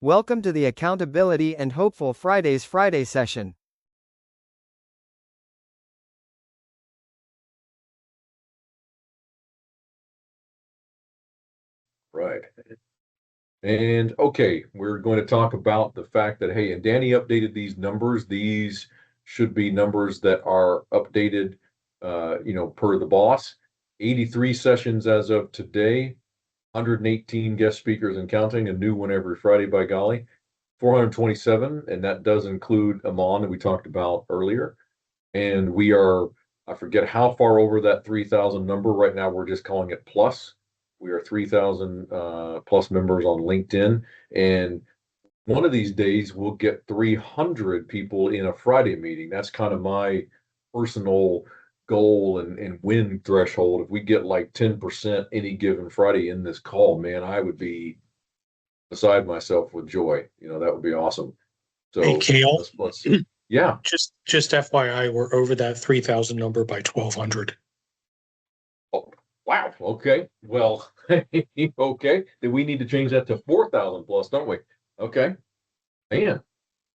Welcome to the Accountability and Hopeful Fridays Friday session. Right. And okay, we're going to talk about the fact that, hey, and Danny updated these numbers. These should be numbers that are updated, per the boss. 83 sessions as of today, 118 guest speakers and counting, a new one every Friday by golly, 427, and that does include Amon that we talked about earlier. And we are, I forget how far over that 3,000 number. Right now, we're just calling it plus. We are 3,000 plus members on LinkedIn. And one of these days, we'll get 300 people in a Friday meeting. That's kind of my personal goal and win threshold. If we get like 10% any given Friday in this call, man, I would be beside myself with joy. That would be awesome. Hey, So Cale, let's yeah. just FYI, we're over that 3,000 number by 1,200. Oh, wow. Okay. Well, okay. Then we need to change that to 4,000 plus, don't we? Okay. Man,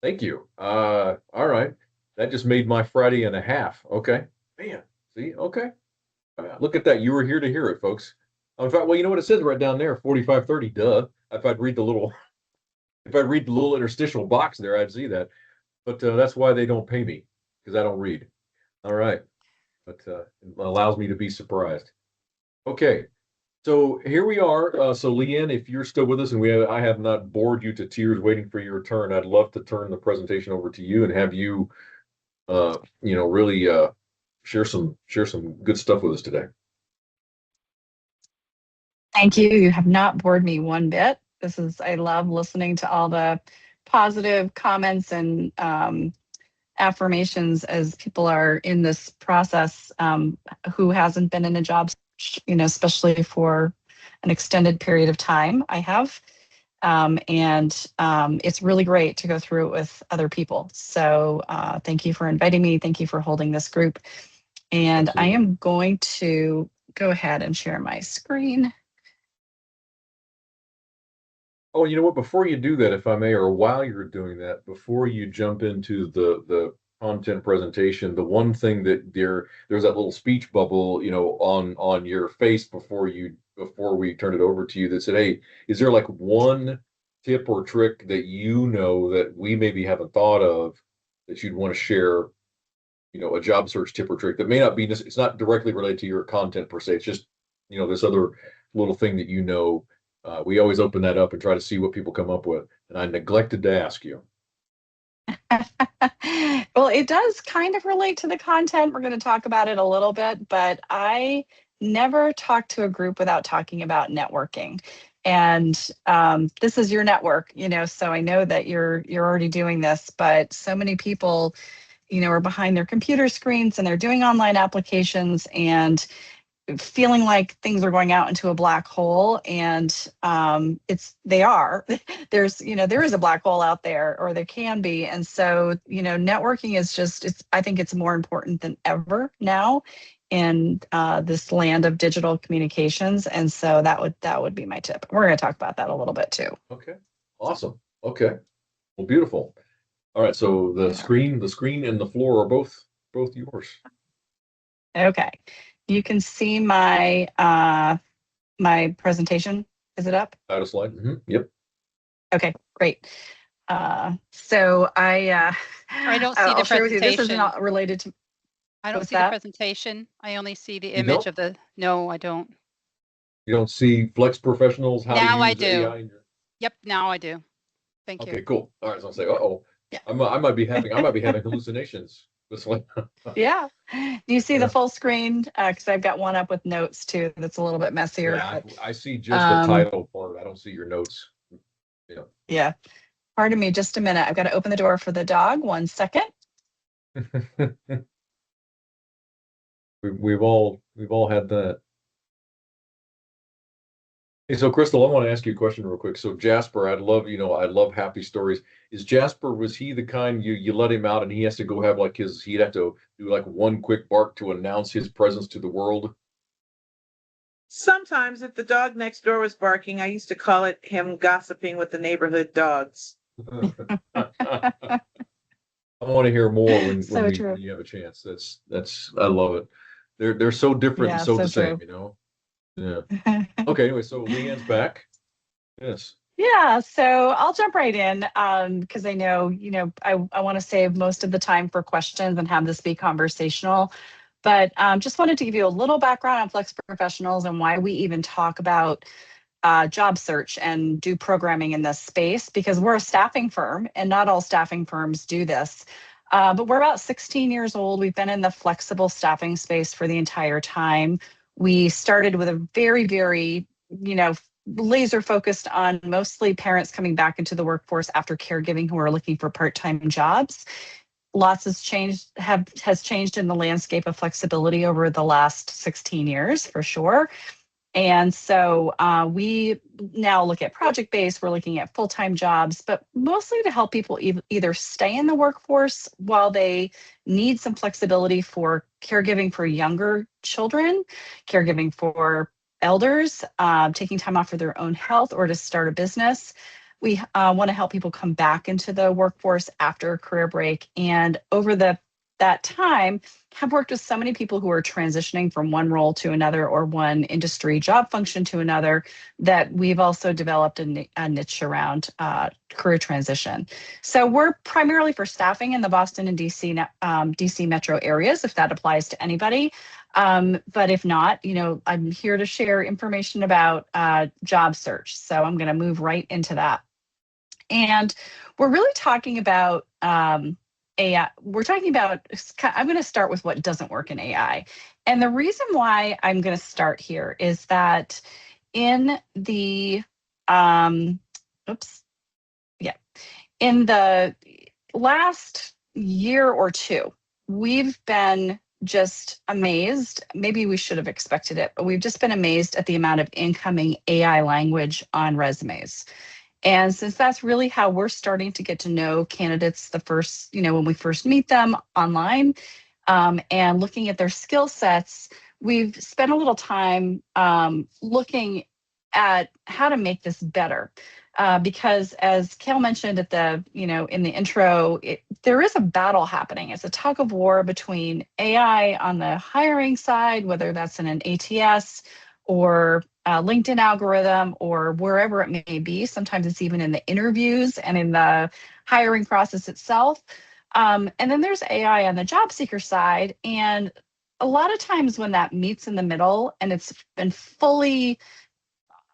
thank you. All right. That just made my Friday and a half. Okay. Man, see, okay. Look at that. You were here to hear it, folks. In fact, well, you know what it says right down there, 4530, duh. If I'd read the little interstitial box there, I'd see that. But that's why they don't pay me, because I don't read. All right. But it allows me to be surprised. Okay. So here we are. So Leanne, if you're still with us and I have not bored you to tears waiting for your turn, I'd love to turn the presentation over to you and have you, really share some good stuff with us today. Thank you. You have not bored me one bit. I love listening to all the positive comments and affirmations as people are in this process who hasn't been in a job, especially for an extended period of time. I have. It's really great to go through it with other people. So thank you for inviting me. Thank you for holding this group. And Absolutely. I am going to go ahead and share my screen. Oh, you know what? Before you do that, if I may, or while you're doing that, before you jump into the content presentation, the one thing that there's that little speech bubble, on your face before we turn it over to you that said, "Hey, is there like one tip or trick that that we maybe haven't thought of that you'd want to share? A job search tip or trick that may not be it's not directly related to your content per se. It's just this other little thing that we always open that up and try to see what people come up with. And I neglected to ask you. Well, it does kind of relate to the content. We're going to talk about it a little bit, but I never talk to a group without talking about networking. And this is your network, so I know that you're already doing this, but so many people, are behind their computer screens and they're doing online applications and feeling like things are going out into a black hole, and they are. There is a black hole out there, or there can be. And so networking is I think it's more important than ever now in this land of digital communications. And so that would be my tip. We're going to talk about that a little bit too. Okay, awesome. Okay, well, beautiful. All right, so the screen and the floor are both yours. Okay. You can see my my presentation. Is it up? Title slide. Mm-hmm. Yep. Okay, great. So I don't see the I'll share with you. This is presentation. not related to. I don't What's see the that? presentation. I only see the You image don't? of the. No, I don't. You don't see FlexProfessionals, how Now to I use do. AI in your... Yep, now I do. Thank you. Okay, cool. All right, so I'll say, uh-oh. Yeah. I might be having hallucinations this way. Yeah. Do you see the full screen? Because I've got one up with notes too. That's a little bit messier. Yeah, I see just the title part. I don't see your notes. Yeah. Yeah. Pardon me, just a minute. I've got to open the door for the dog. 1 second. We've all had that. Hey, so Crystal, I want to ask you a question real quick. So Jasper, I love happy stories. Was he the kind you let him out and he has to go have he'd have to do like one quick bark to announce his presence to the world? Sometimes if the dog next door was barking, I used to call it him gossiping with the neighborhood dogs. I want to hear more when So when true. you have a chance. That's I love it. They're so different and Yeah, so so the same, true. you know. Yeah. Okay. Anyway, so Leanne's back. Yes. Yeah, so I'll jump right in because I know, I want to save most of the time for questions and have this be conversational. But just wanted to give you a little background on Flex Professionals and why we even talk about job search and do programming in this space, because we're a staffing firm and not all staffing firms do this. But we're about 16 years old. We've been in the flexible staffing space for the entire time. We started with a very, very, laser focused on mostly parents coming back into the workforce after caregiving who are looking for part-time jobs. Lots has changed in the landscape of flexibility over the last 16 years for sure. And so we now look at project-based, we're looking at full-time jobs, but mostly to help people either stay in the workforce while they need some flexibility for caregiving for younger children, caregiving for elders, taking time off for their own health or to start a business. We want to help people come back into the workforce after a career break. And over that time, have worked with so many people who are transitioning from one role to another or one industry job function to another that we've also developed a niche around career transition. So we're primarily for staffing in the Boston and DC metro areas, if that applies to anybody. But if not, I'm here to share information about job search. So I'm going to move right into that. And we're really talking about AI. We're talking about, I'm going to start with what doesn't work in AI. And the reason why I'm going to start here is that in the, in the last year or two, we've been just amazed. Maybe we should have expected it, but we've just been amazed at the amount of incoming AI language on resumes. And since that's really how we're starting to get to know candidates the first, when we first meet them online and looking at their skill sets, we've spent a little time looking at how to make this better. Because as Cale mentioned at the, in the intro, there is a battle happening. It's a tug of war between AI on the hiring side, whether that's in an ATS or LinkedIn algorithm or wherever it may be. Sometimes it's even in the interviews and in the hiring process itself. And then there's AI on the job seeker side. And a lot of times when that meets in the middle and it's been fully,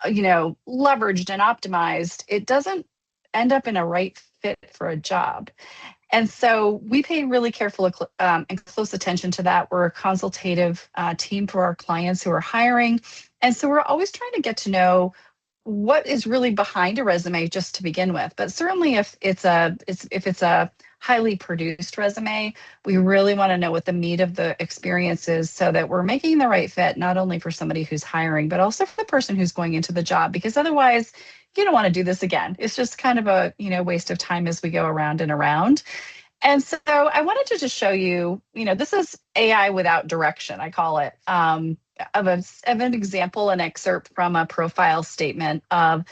leveraged and optimized, it doesn't end up in a right fit for a job. And so we pay really careful and close attention to that. We're a consultative team for our clients who are hiring. And so we're always trying to get to know what is really behind a resume just to begin with. But certainly if it's a highly produced resume, we really want to know what the meat of the experience is so that we're making the right fit, not only for somebody who's hiring, but also for the person who's going into the job, because otherwise you don't want to do this again. It's just kind of a, waste of time as we go around and around. And so I wanted to just show you, this is AI without direction, I call it, of an example, an excerpt from a profile statement of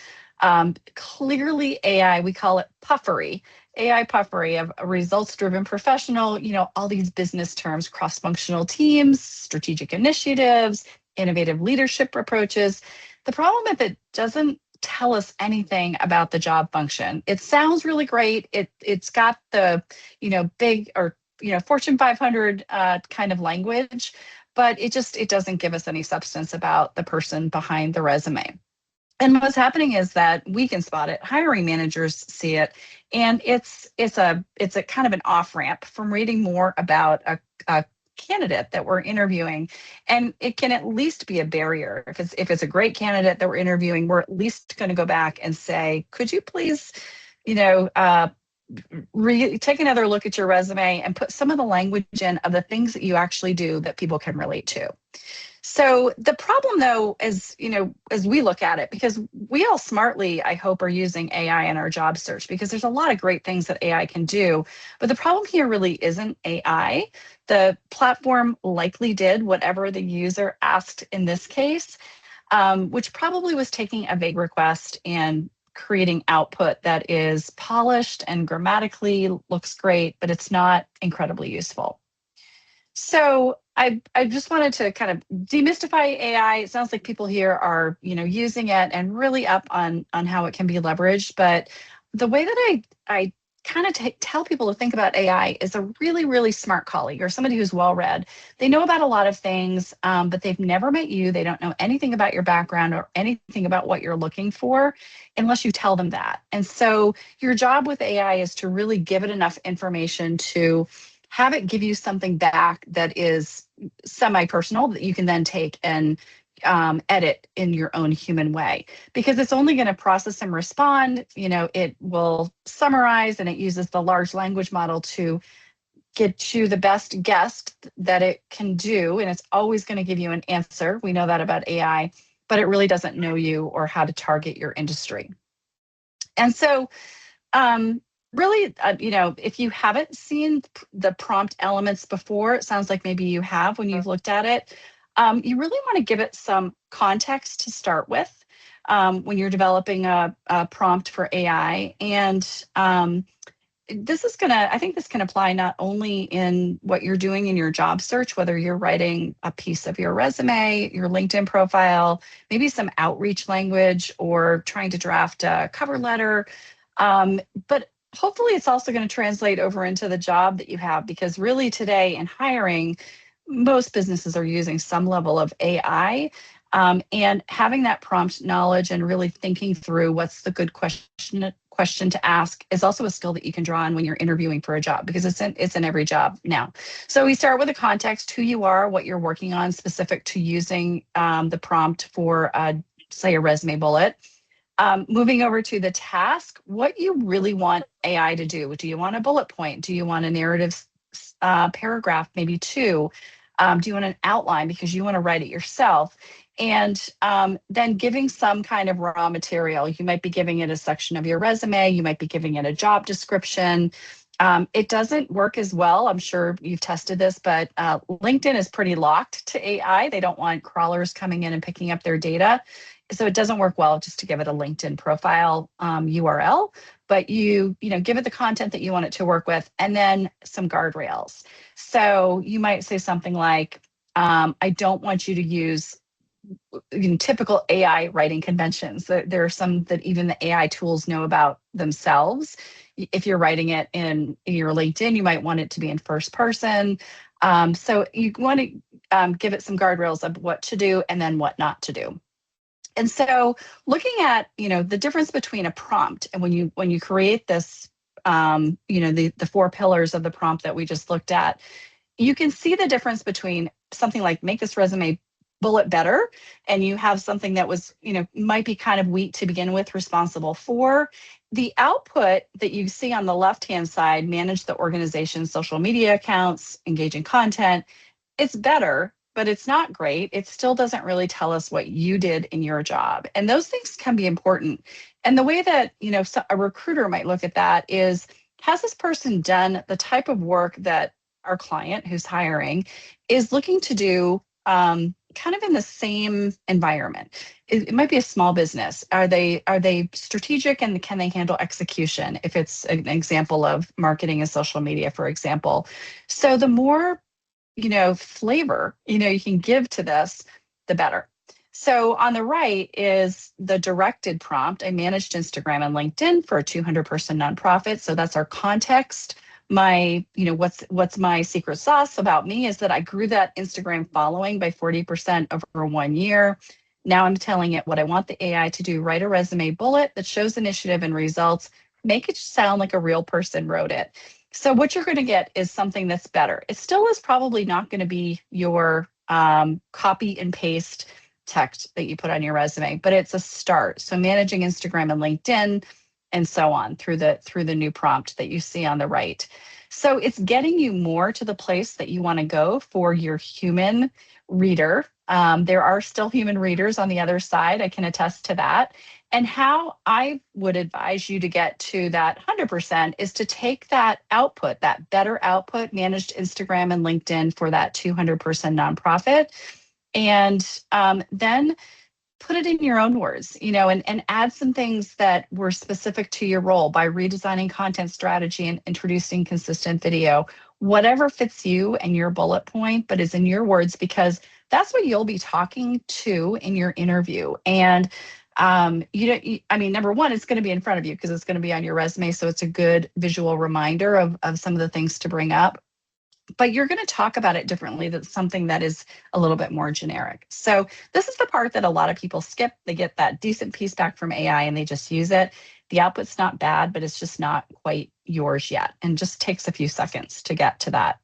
clearly AI, we call it puffery, AI puffery of a results-driven professional, all these business terms, cross-functional teams, strategic initiatives, innovative leadership approaches. The problem is it doesn't tell us anything about the job function. It sounds really great. It's got the, big or, Fortune 500 kind of language, but it doesn't give us any substance about the person behind the resume. And what's happening is that we can spot it, hiring managers see it, and it's a kind of an off ramp from reading more about a candidate that we're interviewing, and it can at least be a barrier. If it's a great candidate that we're interviewing, we're at least going to go back and say, could you please, take another look at your resume and put some of the language in of the things that you actually do that people can relate to. So the problem, though, is, as we look at it, because we all smartly, I hope, are using AI in our job search, because there's a lot of great things that AI can do. But the problem here really isn't AI. The platform likely did whatever the user asked in this case. which probably was taking a vague request and creating output that is polished and grammatically looks great, but it's not incredibly useful. So I just wanted to kind of demystify AI. It sounds like people here are, using it and really up on how it can be leveraged. But the way that I kind of tell people to think about AI is a really, really smart colleague or somebody who's well read. They know about a lot of things, but they've never met you. They don't know anything about your background or anything about what you're looking for unless you tell them that. And so your job with AI is to really give it enough information to have it give you something back that is semi-personal that you can then take and edit in your own human way, because it's only going to process and respond. It will summarize, and it uses the large language model to get you the best guess that it can do. And it's always going to give you an answer. We know that about AI, but it really doesn't know you or how to target your industry. And so, really, if you haven't seen the prompt elements before, it sounds like maybe you have when you've looked at it. You really want to give it some context to start with when you're developing a prompt for AI. And I think this can apply not only in what you're doing in your job search, whether you're writing a piece of your resume, your LinkedIn profile, maybe some outreach language, or trying to draft a cover letter. But hopefully it's also going to translate over into the job that you have, because really today in hiring, most businesses are using some level of AI, and having that prompt knowledge and really thinking through what's the good question to ask is also a skill that you can draw on when you're interviewing for a job, because it's in every job now. So we start with the context, who you are, what you're working on, specific to using the prompt for, say, a resume bullet. Moving over to the task, what you really want AI to do. Do you want a bullet point? Do you want a narrative paragraph, maybe two? Do you want an outline because you want to write it yourself? And then giving some kind of raw material. You might be giving it a section of your resume. You might be giving it a job description. It doesn't work as well. I'm sure you've tested this, but LinkedIn is pretty locked to AI. They don't want crawlers coming in and picking up their data. So it doesn't work well just to give it a LinkedIn profile URL, but you give it the content that you want it to work with, and then some guardrails. So you might say something like, I don't want you to use typical AI writing conventions. There are some that even the AI tools know about themselves. If you're writing it in your LinkedIn, you might want it to be in first person. So you want to give it some guardrails of what to do and then what not to do. And so looking at, the difference between a prompt and when you create this, the 4 pillars of the prompt that we just looked at, you can see the difference between something like make this resume bullet better, and you have something that was, might be kind of weak to begin with, responsible for. The output that you see on the left-hand side, manage the organization's social media accounts, engaging content, it's better, but it's not great. It still doesn't really tell us what you did in your job. And those things can be important. And the way that, a recruiter might look at that is, has this person done the type of work that our client who's hiring is looking to do, kind of in the same environment? It might be a small business. Are they strategic, and can they handle execution if it's an example of marketing and social media, for example? So the more flavor, you can give to this, the better. So on the right is the directed prompt. I managed Instagram and LinkedIn for a 200-person nonprofit. So that's our context. My, what's my secret sauce about me is that I grew that Instagram following by 40% over 1 year. Now I'm telling it what I want the AI to do. Write a resume bullet that shows initiative and results. Make it sound like a real person wrote it. So what you're going to get is something that's better. It still is probably not going to be your copy and paste text that you put on your resume, but it's a start. So managing Instagram and LinkedIn and so on through the new prompt that you see on the right. So it's getting you more to the place that you want to go for your human reader. There are still human readers on the other side. I can attest to that. And how I would advise you to get to that 100% is to take that output, that better output, managed Instagram and LinkedIn for that 200-person nonprofit, and then put it in your own words, and add some things that were specific to your role by redesigning content strategy and introducing consistent video, whatever fits you and your bullet point, but is in your words, because that's what you'll be talking to in your interview. And number one, it's going to be in front of you because it's going to be on your resume. So it's a good visual reminder of some of the things to bring up. But you're going to talk about it differently. That's something that is a little bit more generic. So this is the part that a lot of people skip. They get that decent piece back from AI and they just use it. The output's not bad, but it's just not quite yours yet, and just takes a few seconds to get to that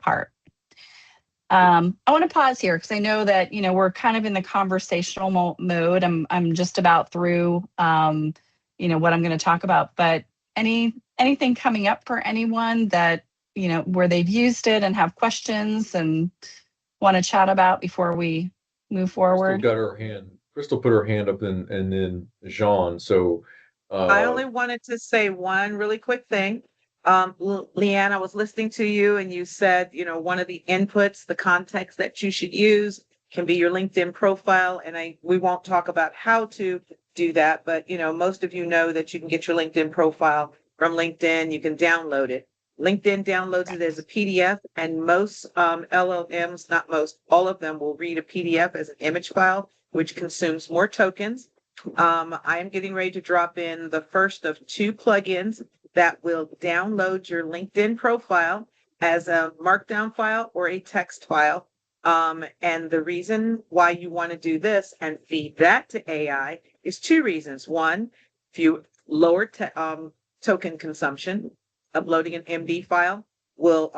part. I want to pause here because I know that we're kind of in the conversational mode. I'm just about through what I'm going to talk about. But anything coming up for anyone that where they've used it and have questions and want to chat about before we move forward? Crystal put her hand up, and then Jean. So I only wanted to say one really quick thing. Leanne, I was listening to you and you said, one of the inputs, the context that you should use can be your LinkedIn profile. And we won't talk about how to do that, but most of you know that you can get your LinkedIn profile from LinkedIn. You can download it. LinkedIn downloads it as a PDF, and most LLMs, not most, all of them will read a PDF as an image file, which consumes more tokens. I am getting ready to drop in the first of 2 plugins that will download your LinkedIn profile as a markdown file or a text file. And the reason why you want to do this and feed that to AI is 2 reasons. One, if you lower token consumption, uploading an MD file will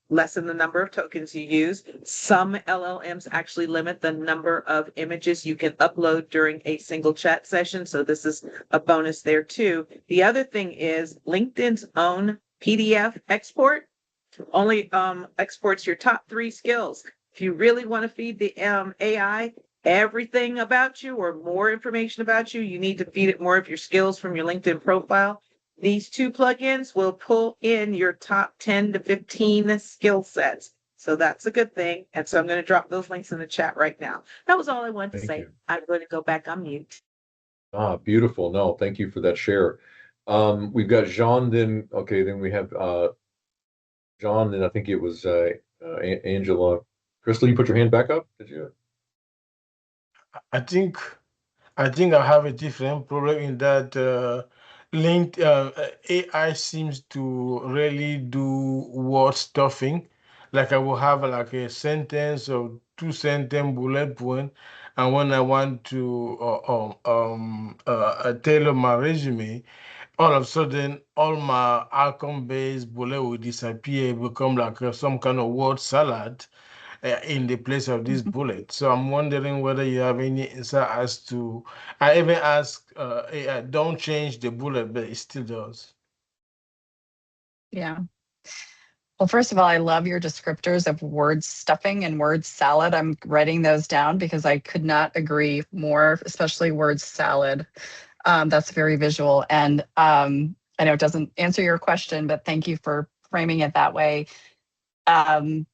lessen the number of tokens you use. Some LLMs actually limit the number of images you can upload during a single chat session. So this is a bonus there too. The other thing is LinkedIn's own PDF export only exports your top 3 skills. If you really want to feed the AI everything about you or more information about you, you need to feed it more of your skills from your LinkedIn profile. These 2 plugins will pull in your top 10 to 15 skill sets. So that's a good thing. And so I'm going to drop those links in the chat right now. That was all I wanted to say. I'm going to go back on mute. Beautiful. No, thank you for that share. We've got Jean, then we have John, then I think it was Angela. Crystal, you put your hand back up? Did you? I think I have a different problem in that AI seems to really do word stuffing. Like I will have like a sentence or 2-sentence bullet point, and when I want to tailor my resume, all of a sudden all my outcome-based bullet will disappear, become like some kind of word salad in the place of this bullet. So I'm wondering whether you have any insight as to, I even asked AI, don't change the bullet, but it still does. Yeah. Well, first of all, I love your descriptors of word stuffing and word salad. I'm writing those down because I could not agree more, especially word salad. That's very visual. And I know it doesn't answer your question, but thank you for framing it that way. I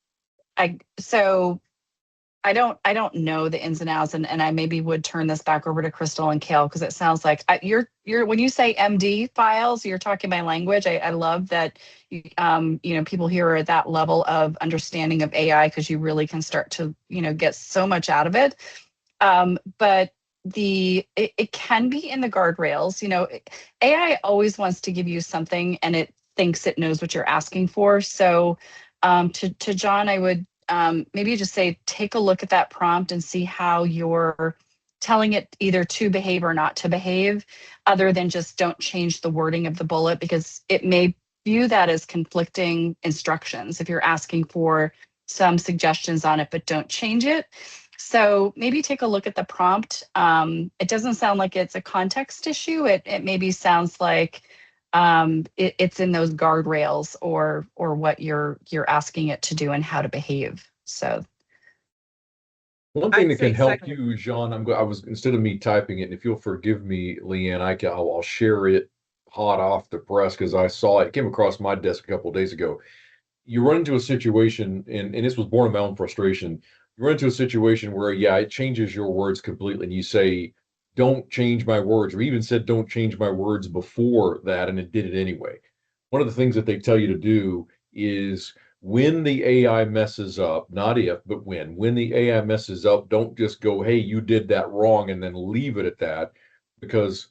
don't know the ins and outs, and I maybe would turn this back over to Crystal and Cale, because it sounds like you're when you say MD files, you're talking my language. I love that people here are at that level of understanding of AI, because you really can start to get so much out of it. But it can be in the guardrails. AI always wants to give you something, and it thinks it knows what you're asking for. So to John, I would maybe just say, take a look at that prompt and see how you're telling it either to behave or not to behave, other than just don't change the wording of the bullet, because it may view that as conflicting instructions if you're asking for some suggestions on it, but don't change it. So maybe take a look at the prompt. It doesn't sound like it's a context issue. It maybe sounds like it's in those guardrails or what you're asking it to do and how to behave. So one thing that can help you, Jean, I was, instead of me typing it, and if you'll forgive me, Leanne, I'll share it hot off the press, because I saw it came across my desk a couple of days ago. You run into a situation, and this was born of my own frustration, you run into a situation where, yeah, it changes your words completely, and you say, don't change my words, or even said, don't change my words before that, and it did it anyway. One of the things that they tell you to do is when the AI messes up, not if, but when the AI messes up, don't just go, hey, you did that wrong, and then leave it at that, because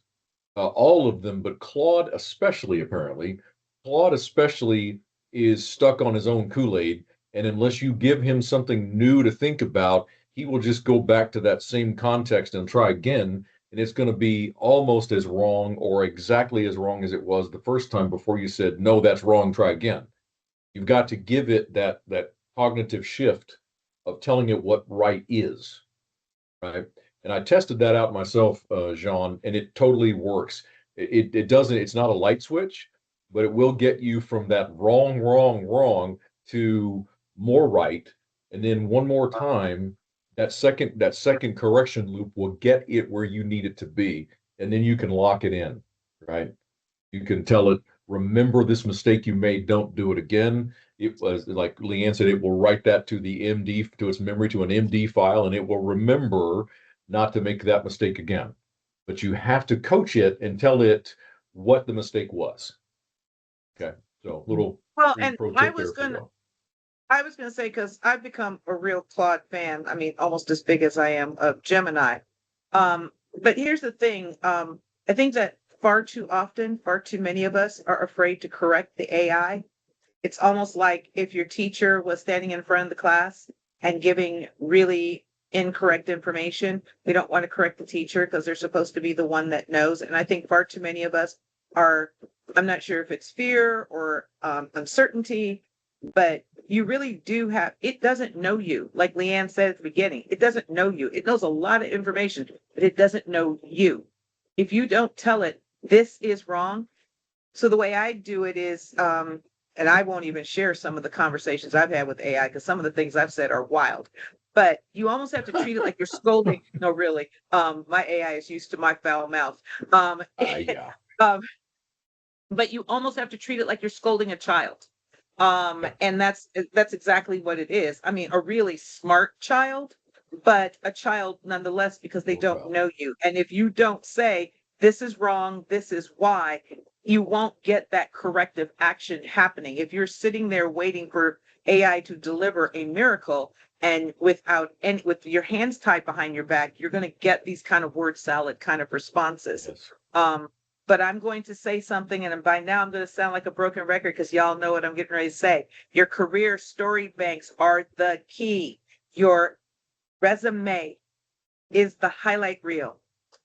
all of them, but Claude especially, apparently, Claude especially is stuck on his own Kool-Aid. And unless you give him something new to think about, he will just go back to that same context and try again. And it's going to be almost as wrong or exactly as wrong as it was the first time before you said, no, that's wrong, try again. You've got to give it that cognitive shift of telling it what right is, right? And I tested that out myself, Jean, and it totally works. It doesn't, it's not a light switch, but it will get you from that wrong, wrong, wrong to more right. And then one more time, that second correction loop will get it where you need it to be. And then you can lock it in, right? You can tell it, remember this mistake you made, don't do it again. It was like Leanne said, it will write that to the MD, to its memory, to an MD file, and it will remember not to make that mistake again. But you have to coach it and tell it what the mistake was. Okay, so little Well, free and pro I tip there was for you gonna, all. I was gonna say, because I've become a real Claude fan. I mean, almost as big as I am of Gemini. But here's the thing. I think that far too often, far too many of us are afraid to correct the AI. It's almost like if your teacher was standing in front of the class and giving really incorrect information, we don't want to correct the teacher because they're supposed to be the one that knows. And I think far too many of us are, I'm not sure if it's fear or uncertainty, but you really do have, it doesn't know you. Like Leanne said at the beginning, it doesn't know you. It knows a lot of information, but it doesn't know you. If you don't tell it, this is wrong. So the way I do it is, and I won't even share some of the conversations I've had with AI because some of the things I've said are wild. But you almost have to treat it like you're scolding. No, really. My AI is used to my foul mouth. Yeah. But you almost have to treat it like you're scolding a child. And that's exactly what it is. I mean, a really smart child, but a child nonetheless, because they don't know you. And if you don't say, this is wrong, this is why, you won't get that corrective action happening. If you're sitting there waiting for AI to deliver a miracle and with your hands tied behind your back, you're going to get these kind of word salad kind of responses. Yes. But I'm going to say something, and by now I'm going to sound like a broken record because y'all know what I'm getting ready to say. Your career story banks are the key. Your resume is the highlight reel.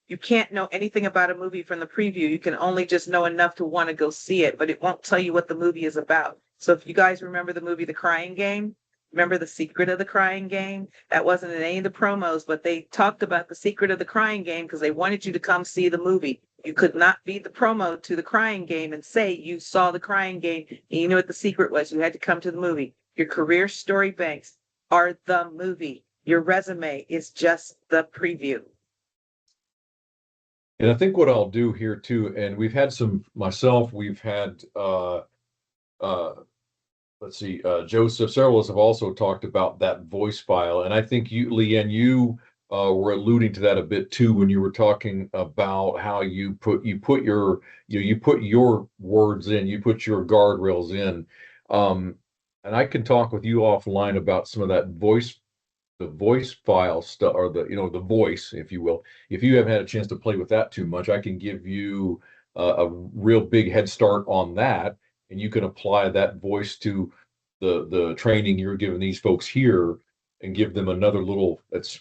You can't know anything about a movie from the preview. You can only just know enough to want to go see it, but it won't tell you what the movie is about. So if you guys remember the movie The Crying Game, remember the secret of the crying game? That wasn't in any of the promos, but they talked about the secret of the crying game because they wanted you to come see the movie. You could not be the promo to the crying game and say you saw the crying game and you knew what the secret was. You had to come to the movie. Your career story banks are the movie. Your resume is just the preview. And I think what I'll do here too, and we've had we've had let's see, Joseph, several of us have also talked about that voice file. And I think you, Leanne, you were alluding to that a bit too when you were talking about how you put your words in, you put your guardrails in. And I can talk with you offline about some of that the voice file stuff, or the voice, if you will. If you haven't had a chance to play with that too much, I can give you a real big head start on that, and you can apply that voice to the training you're giving these folks here, and give them another little, it's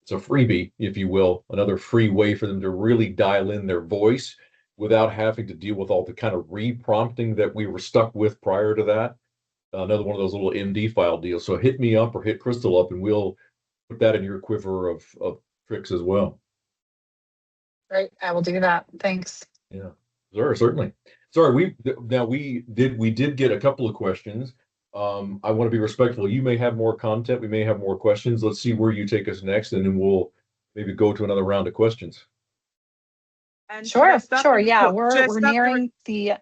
a freebie, if you will, another free way for them to really dial in their voice without having to deal with all the kind of re-prompting that we were stuck with prior to that. Another one of those little MD file deals. So hit me up or hit Crystal up, and we'll put that in your quiver of tricks as well. Great. I will do that. Thanks. Yeah, sure, certainly. Sorry, we did get a couple of questions. I want to be respectful. You may have more content. We may have more questions. Let's see where you take us next, and then we'll maybe go to another round of questions. And Sure. Yeah, we're nearing the.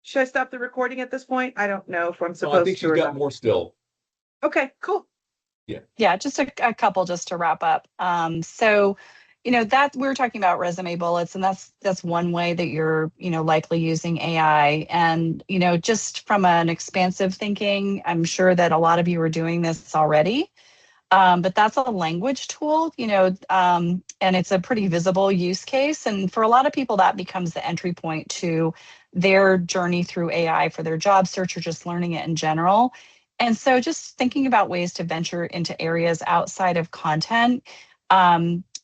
Should I stop the recording at this point? I don't know if I'm No, supposed I think to. she's got more still. Okay, cool. Yeah, just a couple just to wrap up. So, that we're talking about resume bullets, and that's one way that you're, likely using AI. And, just from an expansive thinking, I'm sure that a lot of you are doing this already. But that's a language tool, and it's a pretty visible use case. And for a lot of people, that becomes the entry point to their journey through AI for their job search or just learning it in general. And so just thinking about ways to venture into areas outside of content,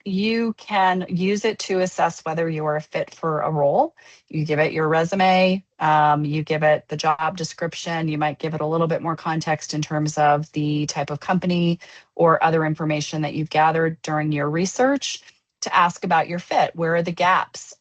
you can use it to assess whether you are a fit for a role. You give it your resume, you give it the job description, you might give it a little bit more context in terms of the type of company or other information that you've gathered during your research to ask about your fit. Where are the gaps?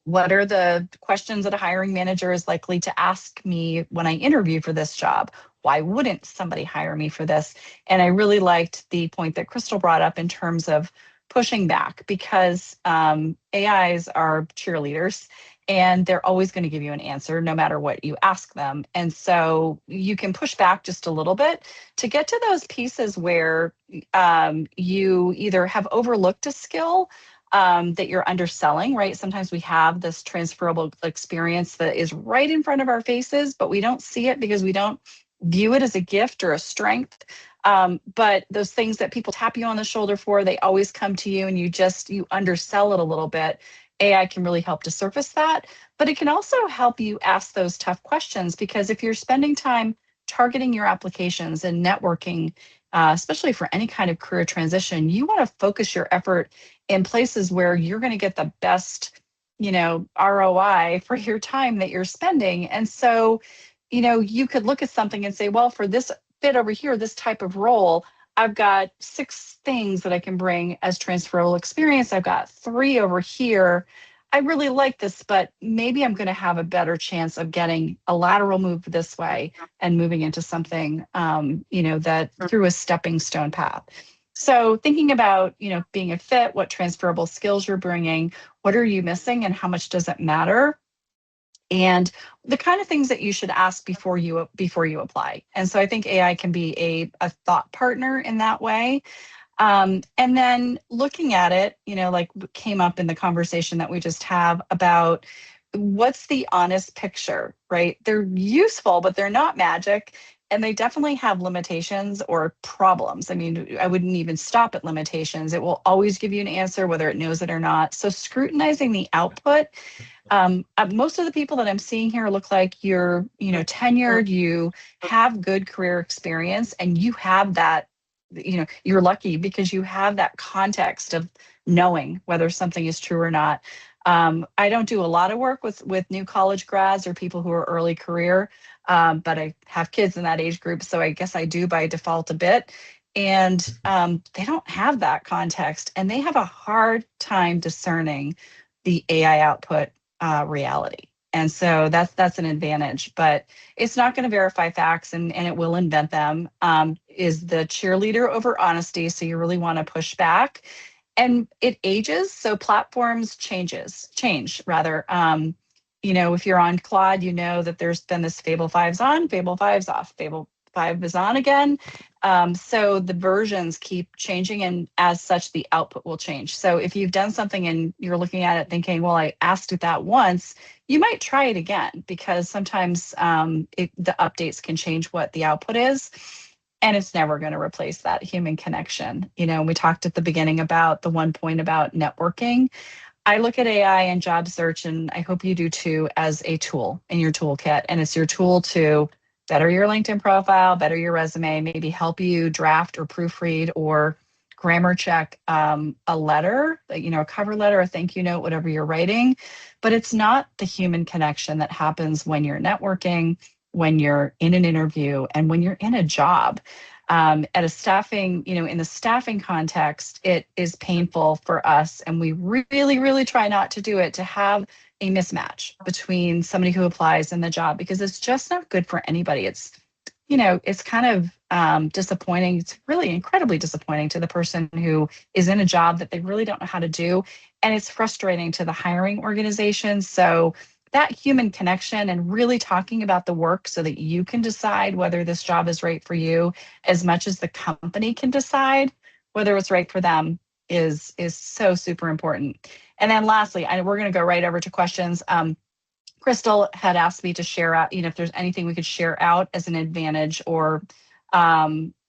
What are the questions that a hiring manager is likely to ask me when I interview for this job? Why wouldn't somebody hire me for this? And I really liked the point that Crystal brought up in terms of pushing back, because AIs are cheerleaders and they're always going to give you an answer no matter what you ask them. And so you can push back just a little bit to get to those pieces where you either have overlooked a skill that you're underselling, right? Sometimes we have this transferable experience that is right in front of our faces, but we don't see it because we don't view it as a gift or a strength. But those things that people tap you on the shoulder for, they always come to you and you undersell it a little bit. AI can really help to surface that, but it can also help you ask those tough questions, because if you're spending time targeting your applications and networking, especially for any kind of career transition, you want to focus your effort in places where you're going to get the best, ROI for your time that you're spending. And so, you could look at something and say, well, for this fit over here, this type of role, I've got 6 things that I can bring as transferable experience. I've got 3 over here. I really like this, but maybe I'm going to have a better chance of getting a lateral move this way and moving into something, that through a stepping stone path. So thinking about, being a fit, what transferable skills you're bringing, what are you missing, and how much does it matter? And the kind of things that you should ask before you apply. And so I think AI can be a thought partner in that way. And then looking at it, like came up in the conversation that we just have about what's the honest picture, right? They're useful, but they're not magic. And they definitely have limitations or problems. I mean, I wouldn't even stop at limitations. It will always give you an answer, whether it knows it or not. So scrutinizing the output. Most of the people that I'm seeing here look like you're, tenured, you have good career experience, and you have that, you're lucky because you have that context of knowing whether something is true or not. I don't do a lot of work with new college grads or people who are early career, but I have kids in that age group, so I guess I do by default a bit. And they don't have that context, and they have a hard time discerning the AI output reality. And so that's an advantage, but it's not going to verify facts, and it will invent them. Is the cheerleader over honesty. So you really want to push back, and it ages. So platforms change rather. If you're on Claude, that there's been this Fable 5's on, Fable 5's off, Fable 5 is on again. So the versions keep changing, and as such, the output will change. So if you've done something and you're looking at it thinking, well, I asked it that once, you might try it again, because sometimes the updates can change what the output is, and it's never going to replace that human connection. We talked at the beginning about the one point about networking. I look at AI and job search, and I hope you do too, as a tool in your toolkit. And it's your tool to better your LinkedIn profile, better your resume, maybe help you draft or proofread or grammar check a letter, a cover letter, a thank you note, whatever you're writing. But it's not the human connection that happens when you're networking, when you're in an interview, and when you're in a job. At a staffing, in the staffing context, it is painful for us, and we really, really try not to do it, to have a mismatch between somebody who applies and the job, because it's just not good for anybody. It's, it's kind of disappointing. It's really incredibly disappointing to the person who is in a job that they really don't know how to do. And it's frustrating to the hiring organization. So that human connection and really talking about the work so that you can decide whether this job is right for you as much as the company can decide whether it's right for them is so super important. And then lastly, we're going to go right over to questions. Crystal had asked me to share out, if there's anything we could share out as an advantage or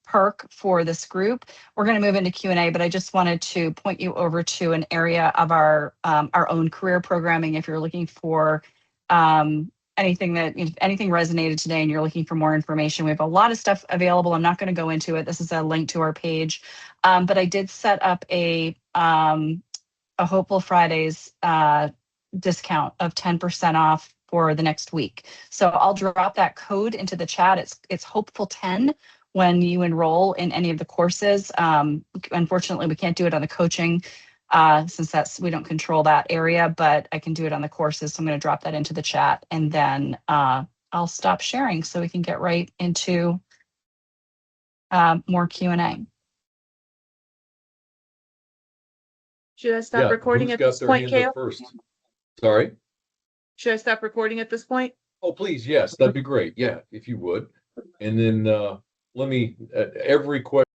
perk for this group. We're going to move into Q&A, but I just wanted to point you over to an area of our own career programming. If you're looking for anything if anything resonated today and you're looking for more information, we have a lot of stuff available. I'm not going to go into it. This is a link to our page, but I did set up a Hopeful Fridays discount of 10% off for the next week. So I'll drop that code into the chat. It's Hopeful 10 when you enroll in any of the courses. Unfortunately, we can't do it on the coaching since we don't control that area, but I can do it on the courses. So I'm going to drop that into the chat, and then I'll stop sharing so we can get right into more Q&A. Should I stop recording at this point, Cale? First. Sorry? Should I stop recording at this point? Oh, please, yes, that'd be great. Yeah, if you would. And then let me, every question